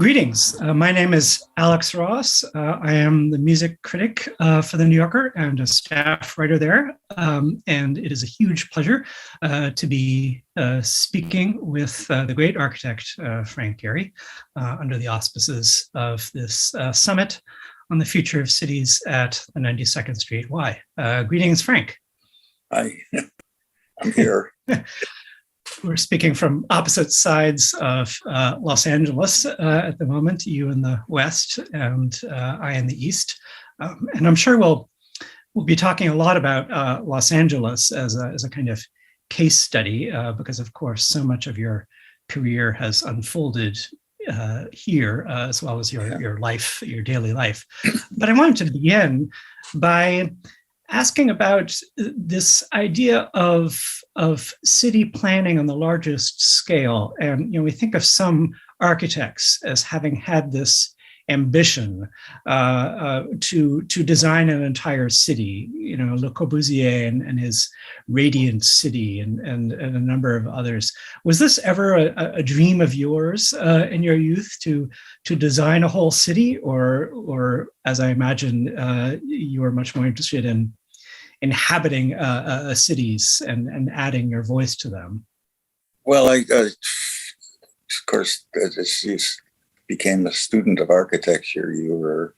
Greetings. My name is Alex Ross. I am the music critic for The New Yorker and a staff writer there. And it is a huge pleasure to be speaking with the great architect, Frank Gehry, under the auspices of this summit on the future of cities at the 92nd Street Y. Greetings, Frank. Hi, I'm here. We're speaking from opposite sides of Los Angeles at the moment, you in the West and I in the East. And I'm sure we'll be talking a lot about Los Angeles as a kind of case study, because of course, so much of your career has unfolded here, as well as your life, your daily life. But I wanted to begin by asking about this idea of city planning on the largest scale. And we think of some architects as having had this ambition to design an entire city. Le Corbusier and his Radiant City and a number of others. Was this ever a dream of yours in your youth to design a whole city, or as I imagine, you were much more interested in inhabiting cities and adding your voice to them? Well, of course, as you became a student of architecture, you were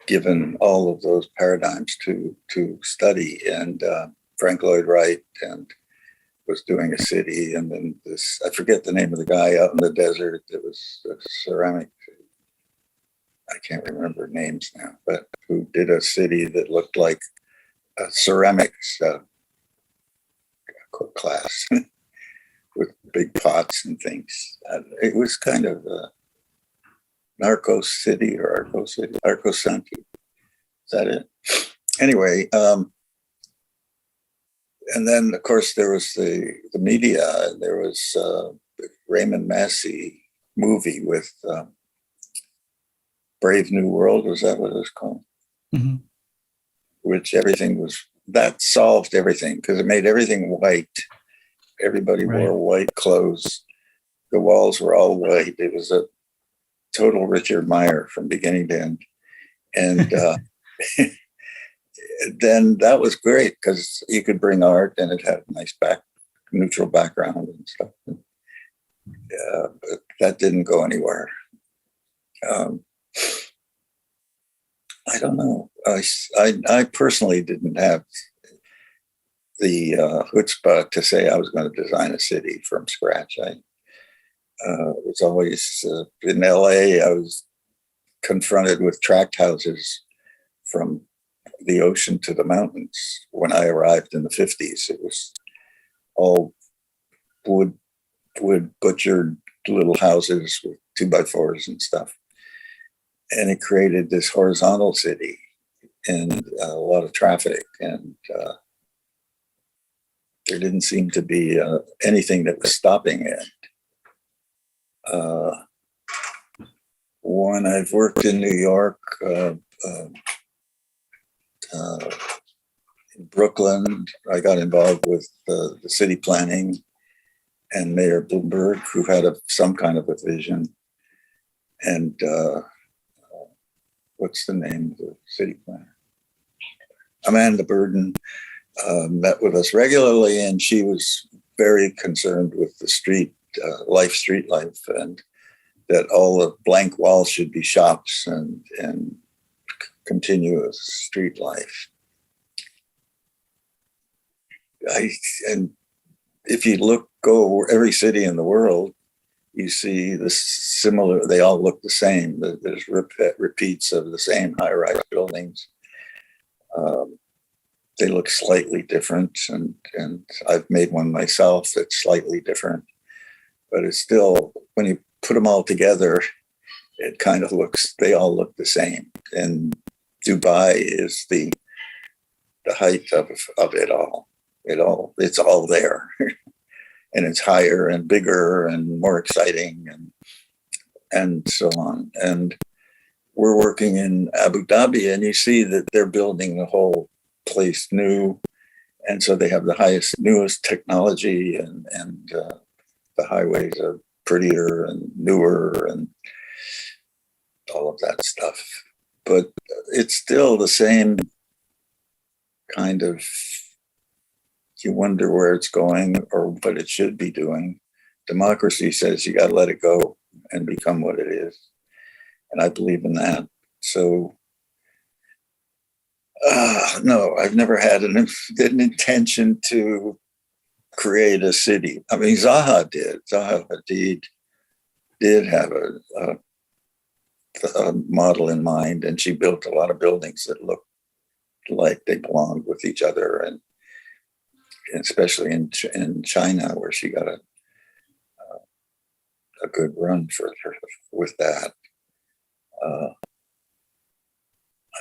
given all of those paradigms to study. And Frank Lloyd Wright and was doing a city, and then I forget the name of the guy out in the desert that was a ceramic. I can't remember names now, but who did a city that looked like ceramics class with big pots and things. It was kind of Narco City or Arco City, Arco Santi. Is that it? Anyway, and then of course there was the media. There was the Raymond Massey movie with Brave New World. Was that what it was called? Mm-hmm. Which that solved everything because it made everything white. Everybody wore white clothes. The walls were all white. It was a total Richard Meyer from beginning to end. And then that was great because you could bring art and it had a nice neutral background and stuff. But that didn't go anywhere. I don't know. I personally didn't have the chutzpah to say I was going to design a city from scratch. I was always in LA. I was confronted with tract houses from the ocean to the mountains. When I arrived in the 50s, it was all wood butchered little houses with 2x4s and stuff. And it created this horizontal city and a lot of traffic. And there didn't seem to be anything that was stopping it. When I've worked in New York, in Brooklyn, I got involved with the city planning and Mayor Bloomberg, who had some kind of a vision. And what's the name of the city planner? Amanda Burden met with us regularly, and she was very concerned with the street life, and that all the blank walls should be shops and continuous street life. And if you go over every city in the world, you see this similar, they all look the same. There's repeats of the same high-rise buildings. They look slightly different, and I've made one myself that's slightly different. But it's still, when you put them all together, it kind of they all look the same. And Dubai is the height of it all. It's all there. And it's higher and bigger and more exciting and so on. And we're working in Abu Dhabi, and you see that they're building the whole place new. And so they have the newest technology, and the highways are prettier and newer. And all of that stuff. But it's still the same kind of, you wonder where it's going or what it should be doing. Democracy says you got to let it go and become what it is. And I believe in that. So, no, I've never had an intention to create a city. I mean, Zaha did. Zaha Hadid did have a model in mind, and she built a lot of buildings that looked like they belonged with each other, and especially in China, where she got a good run for with that.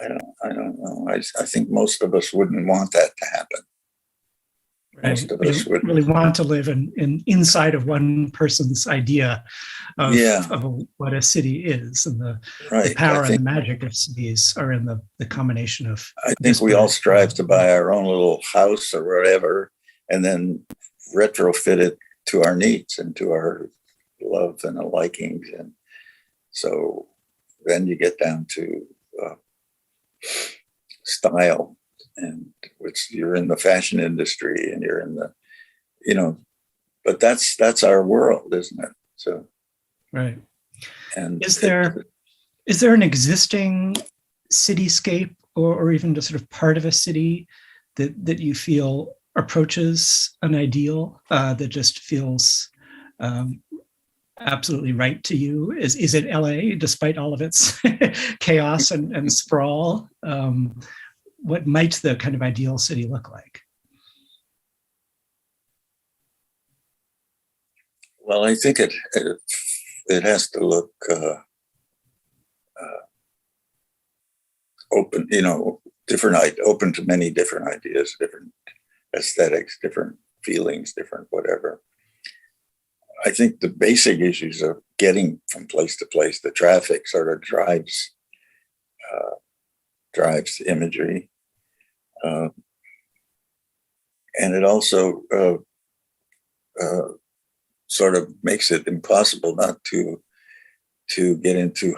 I don't know. I think most of us wouldn't want that to happen. Right. Most of We us don't wouldn't really want to live in inside of one person's idea of, what a city is, and the power and the magic of cities are in the combination of. I think we all strive to buy our own little house or whatever, and then retrofit it to our needs and to our love and our likings, and so then you get down to style, and which you're in the fashion industry and you're in the, but that's our world, isn't it? So right. And is there an existing cityscape or even just sort of part of a city that you feel approaches an ideal that just feels absolutely right to you? Is it LA, despite all of its chaos and sprawl? What might the kind of ideal city look like? Well, I think it has to look open, open to many different ideas, different aesthetics, different feelings, different whatever. I think the basic issues of getting from place to place, the traffic sort of drives imagery. And it also sort of makes it impossible not to get into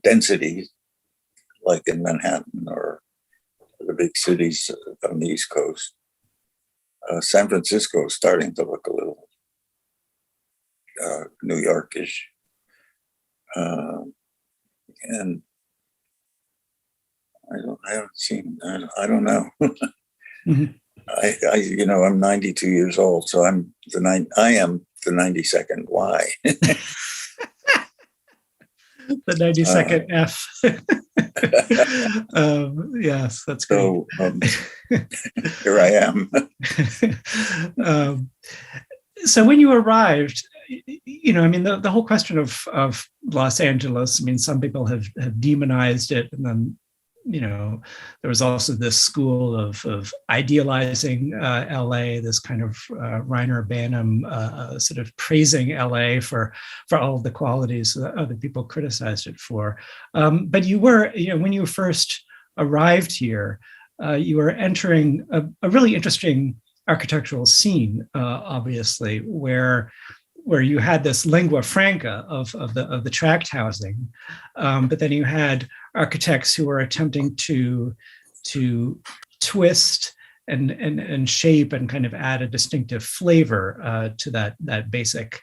density, like in Manhattan or the big cities on the East Coast. San Francisco is starting to look a little New Yorkish, and I don't know. Mm-hmm. I'm 92 years old, so I am the 92nd Y. The 92nd F. Yes, that's great. So here I am. So when you arrived, the whole question of Los Angeles, some people have demonized it, and then there was also this school of idealizing LA, this kind of Reiner Banham sort of praising LA for all of the qualities that other people criticized it for. But you were, when you first arrived here, you were entering a really interesting architectural scene, obviously, where you had this lingua franca of the tract housing, but then you had architects who were attempting to twist and shape and kind of add a distinctive flavor to that basic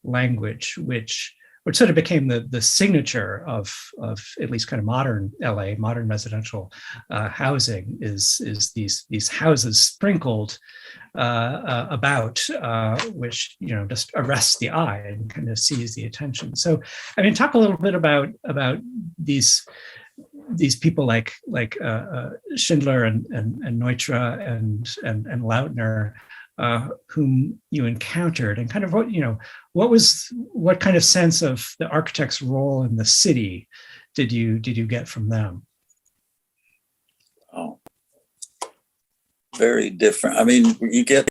language, which sort of became the signature of at least kind of modern LA, modern residential housing, is these houses sprinkled about, which just arrests the eye and kind of seize the attention. So, talk a little bit about these people like Schindler and Neutra and Lautner, whom you encountered, and kind of what kind of sense of the architect's role in the city did you get from them? Oh, very different. When you get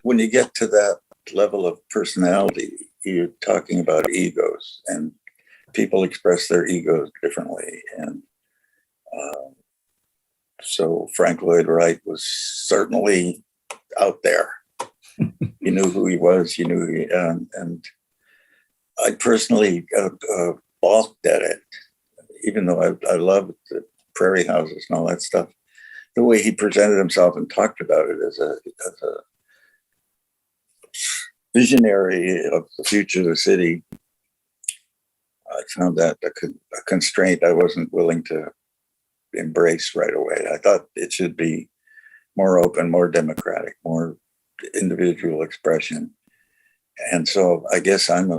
to that level of personality, you're talking about egos, and people express their egos differently. And so Frank Lloyd Wright was certainly out there. You knew who he was. You knew and I personally balked at it. even though I loved the prairie houses and all that stuff, the way he presented himself and talked about it as a visionary of the future of the city, I found that a constraint I wasn't willing to embrace right away. I thought it should be more open, more democratic, more individual expression. And so I guess I'm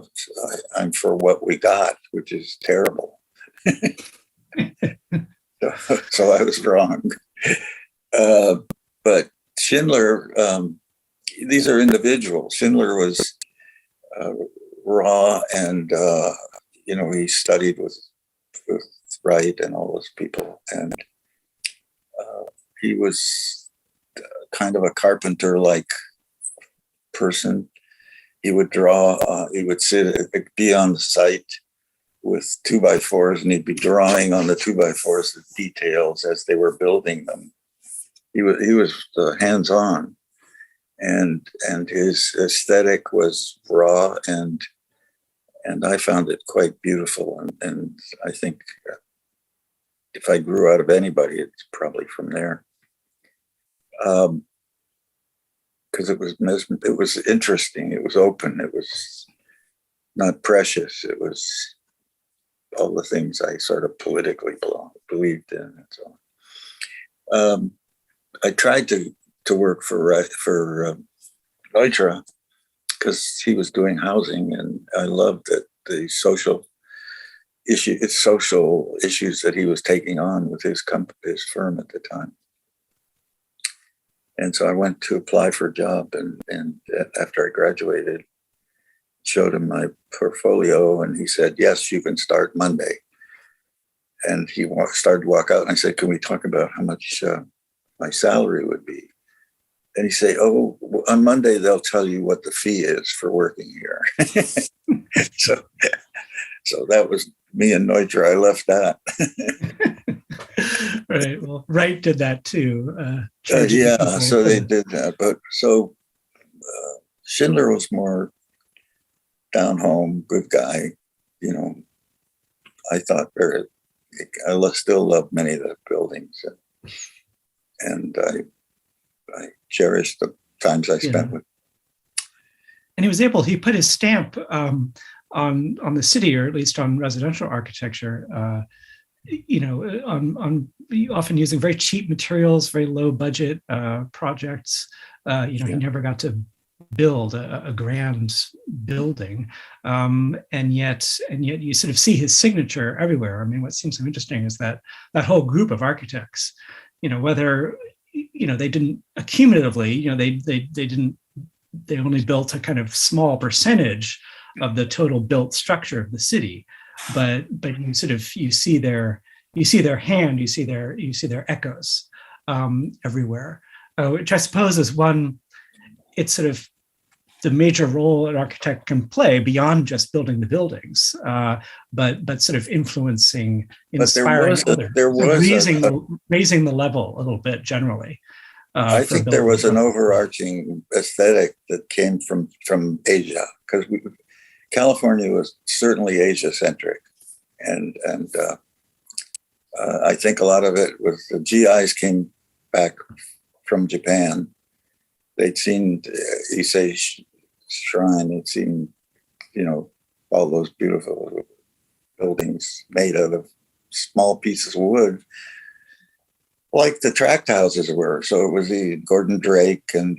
for what we got, which is terrible. So I was wrong. But Schindler, these are individuals. Schindler was raw, and he studied with Wright and all those people, and he was kind of a carpenter-like person. He would draw. He would be on the site with 2x4s, and he'd be drawing on the 2x4s the details as they were building them. He was hands-on, and his aesthetic was raw, and I found it quite beautiful. And I think if I grew out of anybody, it's probably from there. Because it was interesting. It was open. It was not precious. It was all the things I sort of politically believed in, and so on. I tried to work for Neutra because he was doing housing, and I loved that the social issues that he was taking on with his firm at the time. And so I went to apply for a job, and after I graduated, showed him my portfolio, and he said, "Yes, you can start Monday." And he started to walk out, and I said, "Can we talk about how much my salary would be?" And he said, "Oh, on Monday they'll tell you what the fee is for working here." So that was me and Neutra. I left that. Right. Well, Wright did that too. Yeah, so they did that. But so Schindler was more down home, good guy. I thought I still love many of the buildings, and I cherish the times I spent with. And he put his stamp on the city, or at least on residential architecture. On often using very cheap materials, very low budget projects. He never got to build a grand building, and yet you sort of see his signature everywhere. I mean, what seems so interesting is that whole group of architects, whether they didn't accumulatively, they only built a kind of small percentage of the total built structure of the city, but you see their hand, you see their echoes everywhere, which I suppose is it's sort of the major role an architect can play beyond just building the buildings, but sort of influencing, inspiring others, raising the level a little bit generally. I think there was an overarching aesthetic that came from Asia, because California was certainly Asia-centric, and I think a lot of it was the GIs came back from Japan. They'd seen Issei Shrine, they'd seen, all those beautiful buildings made out of small pieces of wood, like the tract houses were. So it was the Gordon Drake and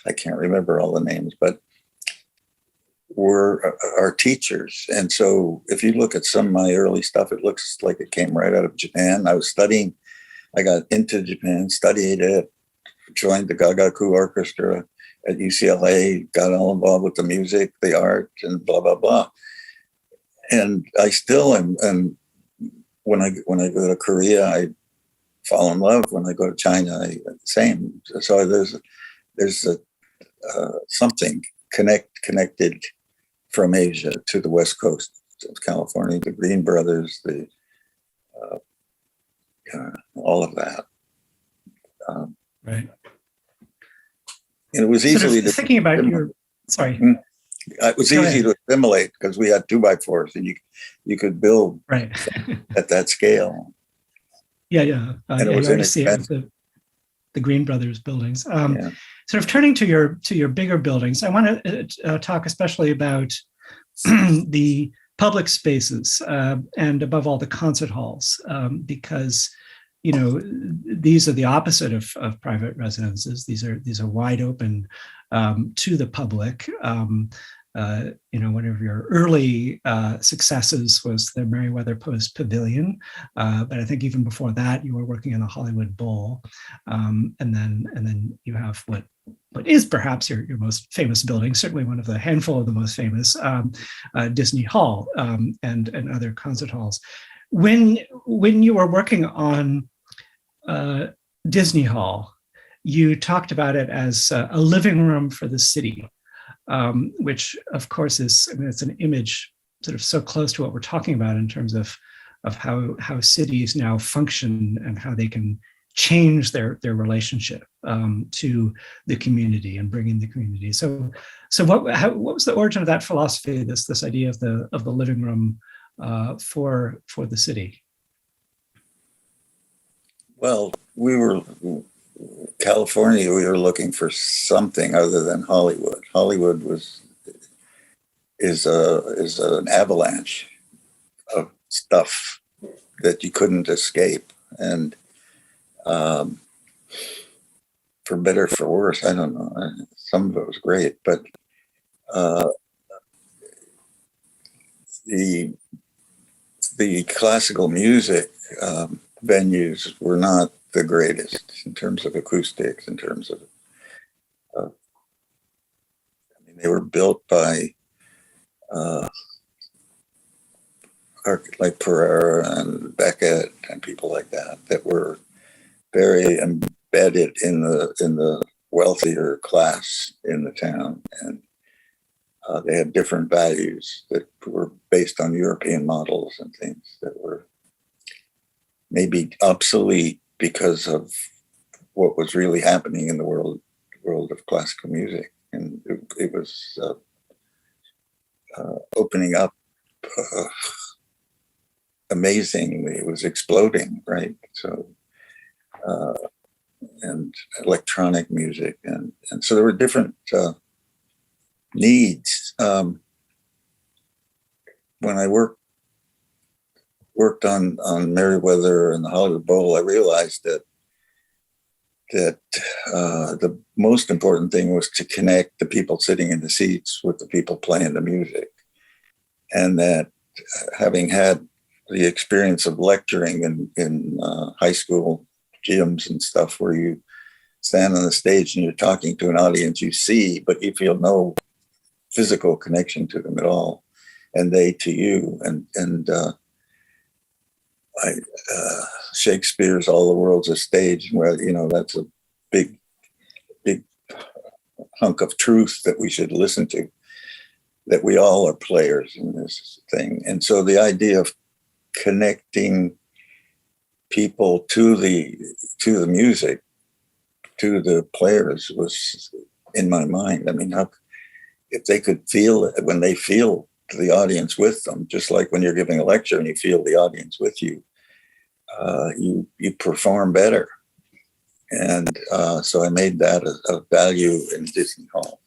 I can't remember all the names, but were our teachers. And so if you look at some of my early stuff, it looks like it came right out of Japan. I got into Japan, studied it, joined the Gagaku Orchestra at UCLA, got all involved with the music, the art, and blah, blah, blah. And I still am, and when I go to Korea, I fall in love. When I go to China, same. So there's something connected from Asia to the West Coast of California, the Green Brothers, all of that. Right. And it was easily thinking about your. Sorry. It was Go easy ahead. to assimilate because we had 2x4s, and you could build Right. at that scale, Yeah, yeah. and it Yeah, you was already see it with inexpensive. the Green Brothers buildings. Yeah. Sort of turning to your bigger buildings, I want to talk especially about the public spaces and above all the concert halls, because these are the opposite of private residences. These are wide open to the public. One of your early successes was the Merriweather Post Pavilion, but I think even before that, you were working in the Hollywood Bowl, and then you have what is perhaps your most famous building, certainly one of the handful of the most famous, Disney Hall, and other concert halls. When you were working on Disney Hall, you talked about it as a living room for the city, which of course it's an image sort of so close to what we're talking about in terms of how cities now function and how they can change their relationship to the community and bring in the community. So what was the origin of that philosophy? This idea of the living room for the city? Well, California, we were looking for something other than Hollywood. Hollywood is an avalanche of stuff that you couldn't escape, and for better or for worse, I don't know. Some of it was great, but the classical music venues were not the greatest in terms of acoustics, in terms of, they were built by like Pereira and Beckett and people like that were very embedded in the wealthier class in the town, and they had different values that were based on European models and things that were maybe obsolete because of what was really happening in the world of classical music, and it was opening up amazingly. It was exploding, right? So and electronic music, and so there were different needs. When I worked on Merriweather and the Hollywood Bowl, I realized that the most important thing was to connect the people sitting in the seats with the people playing the music, and that having had the experience of lecturing in high school gyms and stuff, where you stand on the stage and you're talking to an audience you see, but you feel no physical connection to them at all, and they to you. And Shakespeare's "All the World's a Stage," where that's a big hunk of truth that we should listen to, that we all are players in this thing. And so the idea of connecting people to the music, to the players, was in my mind. I mean, if they could feel it, when they feel the audience with them, just like when you're giving a lecture and you feel the audience with you, you perform better. And so I made that a value in Disney Hall.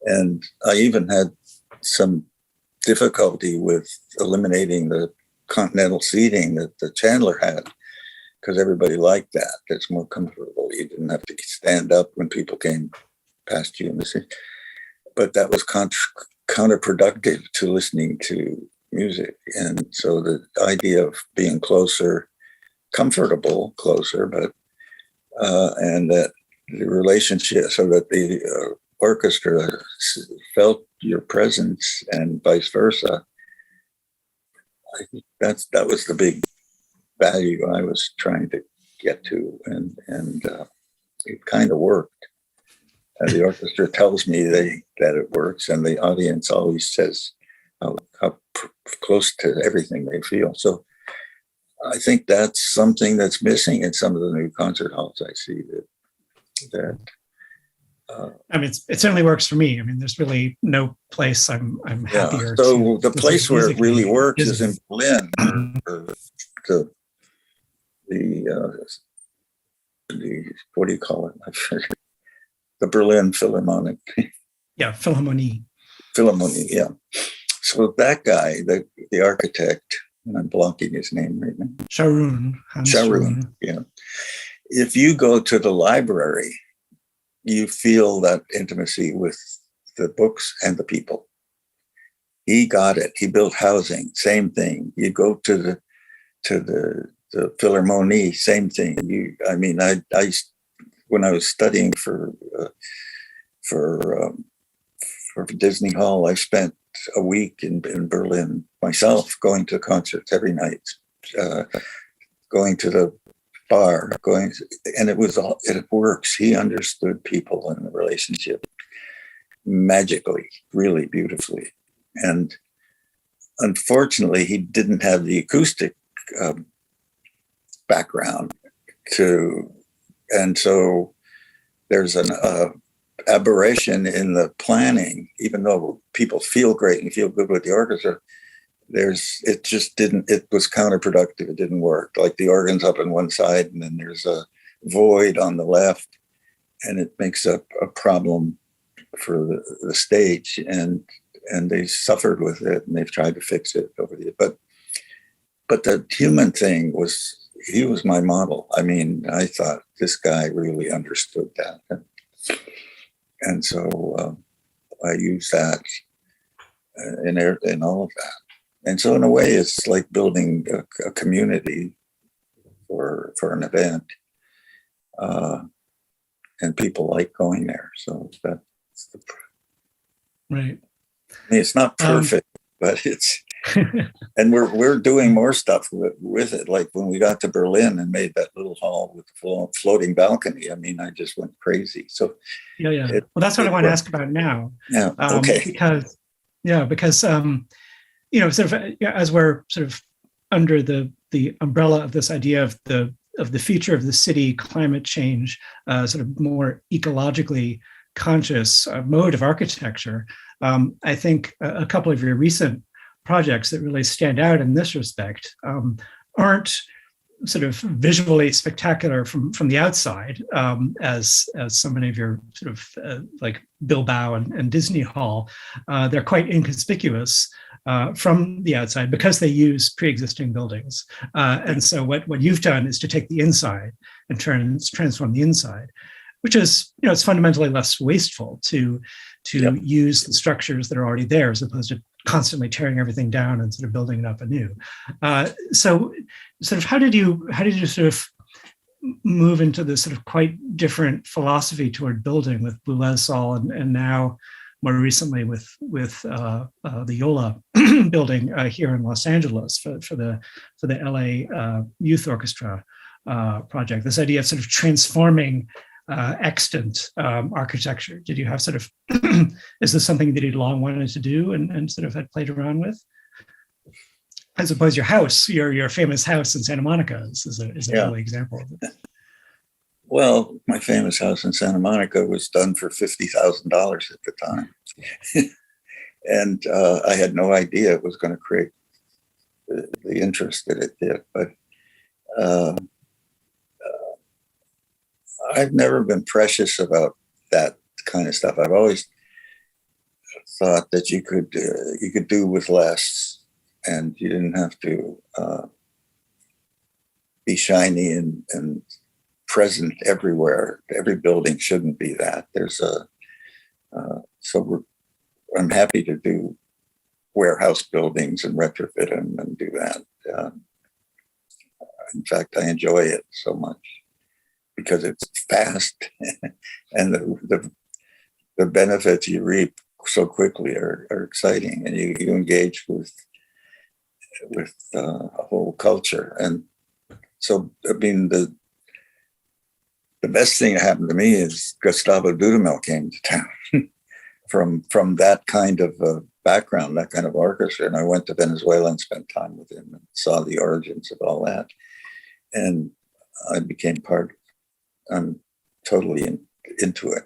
And I even had some difficulty with eliminating the continental seating that the Chandler had, because everybody liked that. It's more comfortable. You didn't have to stand up when people came past you in the seat. But that was counterproductive to listening to music. And so the idea of being closer, comfortable, closer, but and that the relationship, so that the orchestra felt your presence and vice versa. I think that was the big value I was trying to get to, and it kind of worked. The orchestra tells me that it works, and the audience always says how close to everything they feel. So I think that's something that's missing in some of the new concert halls I see, that I mean, it certainly works for me. I mean, there's really no place I'm Yeah. happier So to the place visit where it really musically works is in is. Berlin, where the the what do you call it? I forget. The Berlin Philharmonic Yeah, Philharmonie. Philharmonie. Yeah. So that guy, the architect, and I'm blanking his name right now. Hans Sharon. Scharoun. Yeah. If you go to the library, you feel that intimacy with the books and the people. He got it. He built housing. Same thing. You go to the Philharmonie. Same thing. I mean, I when I was studying for Disney Hall, I spent a week in Berlin myself, going to concerts every night, going to the bar, and it works. He understood people and the relationship magically, really beautifully. And unfortunately, he didn't have the acoustic background and so there's an aberration in the planning. Even though people feel great and feel good with the orchestra, it was counterproductive. It didn't work. Like the organ's up on one side and then there's a void on the left, and it makes a problem for the stage, and they suffered with it, and they've tried to fix it over the years. But the human thing he was my model. I mean, I thought this guy really understood that. And so I use that in all of that. And so in a way, it's like building a community for an event. And people like going there. So that's Right. I mean, it's not perfect, but it's, and we're doing more stuff with it. Like when we got to Berlin and made that little hall with the floating balcony, I mean, I just went crazy. So yeah. Well, that's what I want to ask about now. Yeah. Okay. Because sort of as we're sort of under the umbrella of this idea of the future of the city, climate change, sort of more ecologically conscious mode of architecture. I think a couple of your recent projects that really stand out in this respect aren't sort of visually spectacular from the outside, as so many of your sort of like Bilbao and Disney Hall. They're quite inconspicuous from the outside because they use pre-existing buildings. And so what you've done is to take the inside and transform the inside, which is, it's fundamentally less wasteful to use the structures that are already there as opposed to constantly tearing everything down and sort of building it up anew. So sort of how did you sort of move into this sort of quite different philosophy toward building with Boulez and now more recently with the Yola building here in Los Angeles for the LA Youth Orchestra project? This idea of sort of transforming extant architecture. Did you have sort of, is this something that you'd long wanted to do and sort of had played around with? I suppose your house, your famous house in Santa Monica is a early example of it. Well, my famous house in Santa Monica was done for $50,000 at the time. And I had no idea it was going to create the interest that it did. But I've never been precious about that kind of stuff. I've always thought that you could do with less, and you didn't have to be shiny and present everywhere. Every building shouldn't be that. I'm happy to do warehouse buildings and retrofit them and do that. In fact, I enjoy it so much because it's fast and the benefits you reap so quickly are exciting, and you engage with a whole culture. And so, I mean, the best thing that happened to me is Gustavo Dudamel came to town from that kind of background, that kind of orchestra. And I went to Venezuela and spent time with him and saw the origins of all that. And I became part. I'm totally into it.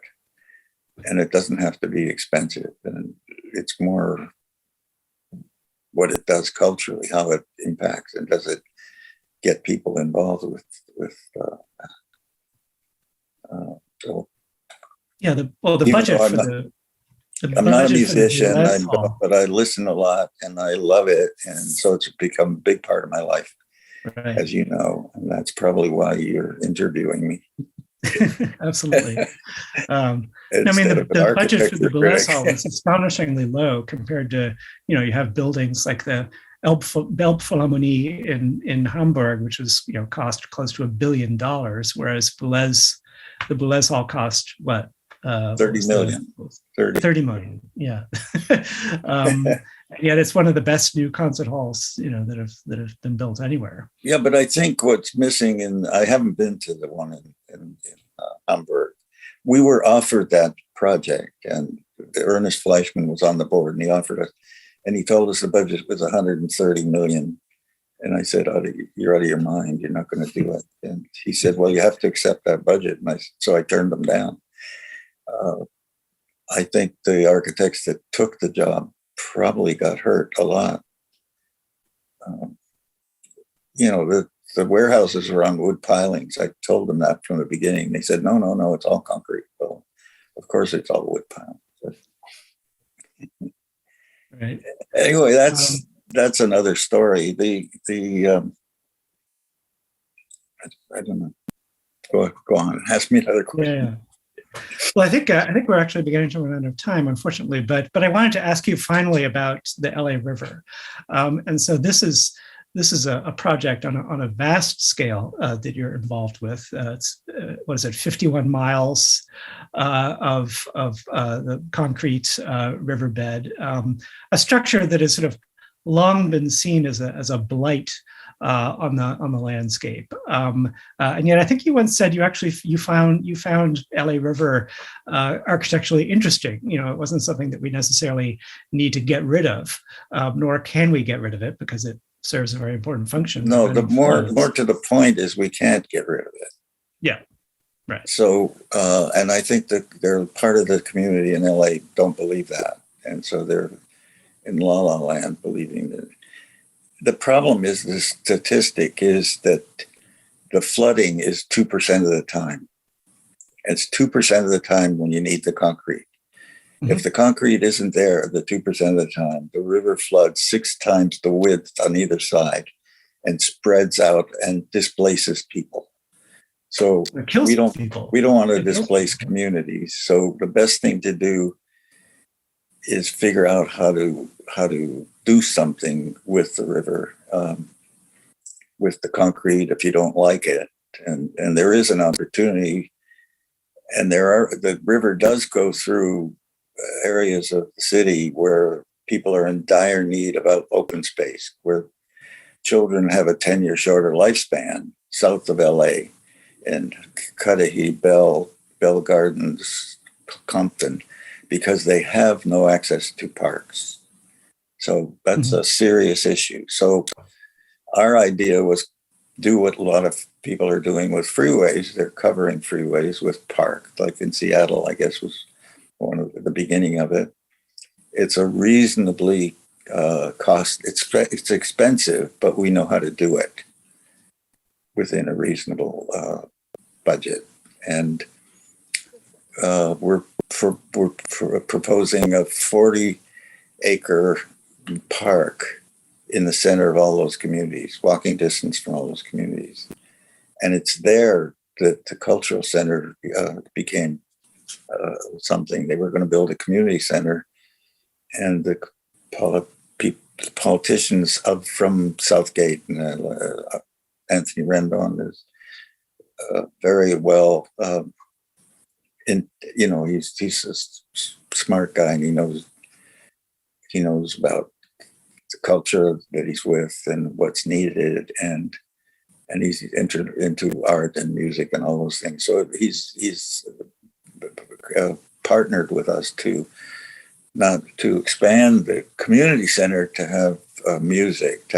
and it doesn't have to be expensive. And it's more what it does culturally, how it impacts, and does it get people involved with so Yeah, the even budget though for the I'm not a budget for the musician, Boulez Hall, but I listen a lot and I love it. And so it's become a big part of my life, right? as you know. And that's probably why you're interviewing me Absolutely. I mean, instead of an the budget for the architecture Boulez critic. Hall was astonishingly low compared to, you have buildings like the Elbphilharmonie in Hamburg, which was, cost close to $1 billion, whereas the Boulez Hall cost what? 30 million. 30 million. Yeah. And yet it's one of the best new concert halls, that have been built anywhere. Yeah, but I think what's missing, and I haven't been to the one in Hamburg. We were offered that project, and Ernest Fleischman was on the board, and he offered us, and he told us the budget was 130 million. And I said, "You're out of your mind. You're not going to do it." And he said, "Well, you have to accept that budget." And so I turned them down. I think the architects that took the job probably got hurt a lot. The warehouses were on wood pilings. I told them that from the beginning. They said, no, it's all concrete. Well, of course it's all wood pilings. Right. Anyway, that's another story. I don't know. Go on. Ask me another question. Yeah. Well, I think we're actually beginning to run out of time, unfortunately. But I wanted to ask you finally about the LA River, and so this is a project on a vast scale that you're involved with. It's what is it, 51 miles of the concrete riverbed, a structure that has sort of long been seen as a blight on the landscape, and yet I think you once said you found LA River architecturally interesting. It wasn't something that we necessarily need to get rid of, nor can we get rid of it because it serves a very important function. No, the more to the point is we can't get rid of it. Yeah, right. So, and I think that they're part of the community in LA don't believe that, and so they're in La La Land believing that. The problem is the statistic is that the flooding is 2% of the time. It's 2% of the time when you need the concrete. Mm-hmm. If the concrete isn't there, the 2% of the time, the river floods 6 times the width on either side and spreads out and displaces people. So we don't want to displace communities. So the best thing to do is figure out how to do something with the river, with the concrete if you don't like it. And there is an opportunity, and the river does go through areas of the city where people are in dire need of open space, where children have a 10-year shorter lifespan south of LA, and Cudahy, Bell Gardens, Compton, because they have no access to parks. So that's a serious issue. So our idea was do what a lot of people are doing with freeways. They're covering freeways with park, like in Seattle, I guess was one of the beginning of it. It's a reasonably cost. It's expensive, but we know how to do it within a reasonable budget. And we're proposing a 40-acre park in the center of all those communities, walking distance from all those communities. And it's there that the cultural center became something. They were going to build a community center, and the politicians from Southgate, and Anthony Rendon is very well, he's a smart guy, and he knows about the culture that he's with and what's needed, and he's entered into art and music and all those things. So he's partnered with us to expand the community center to have music,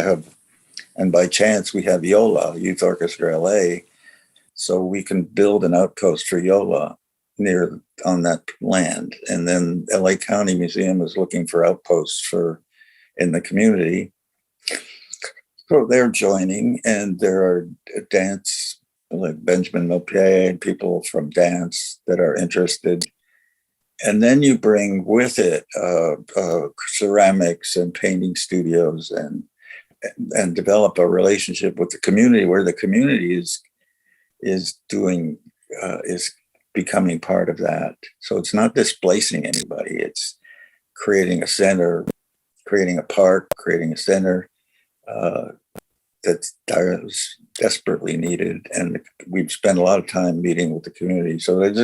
and by chance we have YOLA, Youth Orchestra LA, so we can build an outpost for YOLA near on that land. And then LA County Museum is looking for outposts in the community. So they're joining, and there are dance, like Benjamin Mopé and people from dance that are interested. And then you bring with it ceramics and painting studios, and develop a relationship with the community, where the community is becoming part of that. So it's not displacing anybody. It's creating a center, creating a park, creating a center that's desperately needed. And we've spent a lot of time meeting with the community. So it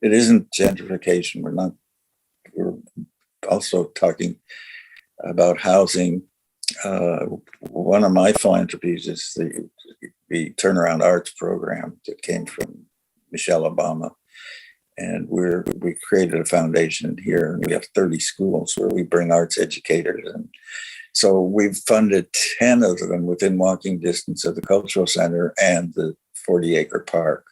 isn't gentrification. We're also talking about housing. One of my philanthropies is the Turnaround Arts program that came from Michelle Obama. And we created a foundation here, and we have 30 schools where we bring arts educators. And so we've funded 10 of them within walking distance of the cultural center and the 40-acre park.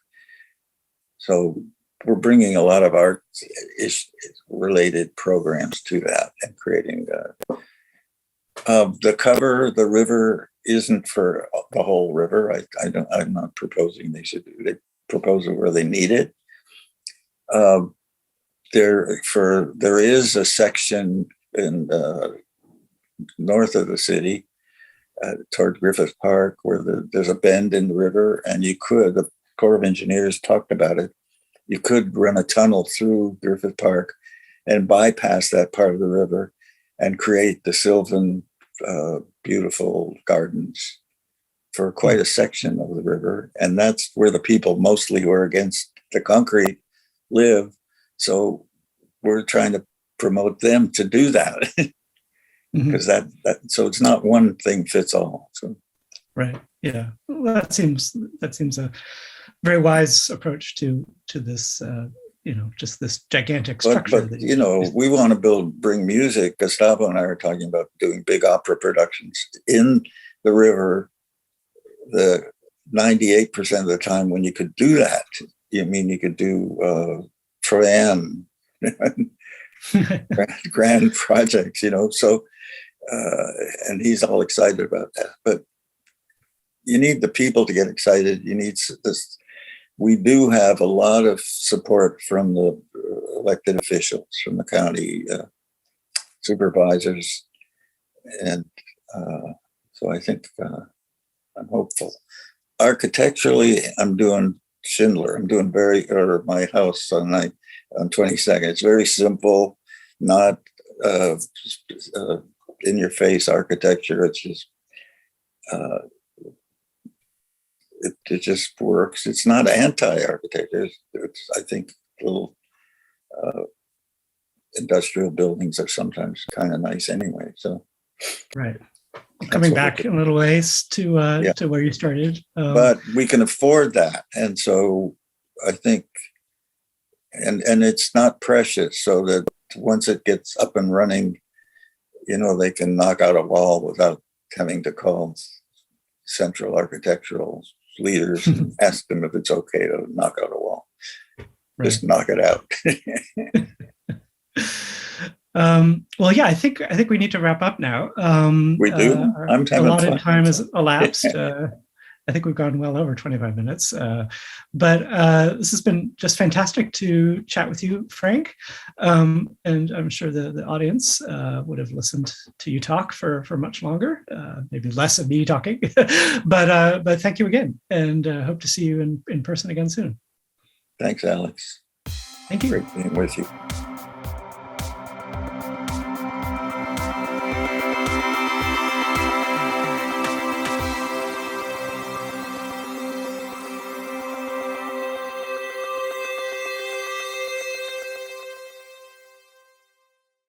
So we're bringing a lot of art related programs to that, and creating the cover. The river isn't for the whole river. I'm not proposing they should do. They propose it where they need it. There is a section in north of the city toward Griffith Park where there's a bend in the river, and the Corps of Engineers talked about it. You could run a tunnel through Griffith Park and bypass that part of the river and create the sylvan, beautiful gardens for quite a section of the river. And that's where the people mostly who are against the concrete live. So we're trying to promote them to do that. Because so it's not one thing fits all. So. Right. Yeah. Well, that seems a very wise approach to this. Just this gigantic structure. But we want to bring music. Gustavo and I are talking about doing big opera productions in the river. The 98% of the time when you could do that, you could do Troyan, grand projects. So. And he's all excited about that. But you need the people to get excited. You need this. We do have a lot of support from the elected officials, from the county supervisors. And so I think I'm hopeful. Architecturally, I'm doing Schindler. I'm doing my house on 22nd. It's very simple, not in your face architecture. It's just it just works. It's not anti-architecture. It's I think little industrial buildings are sometimes kind of nice anyway. So right, coming back in a little ways to where you started, but we can afford that, and so I think, and it's not precious, so that once it gets up and running, they can knock out a wall without having to call central architectural leaders and ask them if it's okay to knock out a wall. Right. Just knock it out. Well, yeah, I think we need to wrap up now. We do. I'm having a lot fun. of time has elapsed. I think we've gone well over 25 minutes, but this has been just fantastic to chat with you, Frank. And I'm sure the audience would have listened to you talk for much longer, maybe less of me talking, but thank you again, and hope to see you in person again soon. Thanks, Alex. Thank you. Great being with you.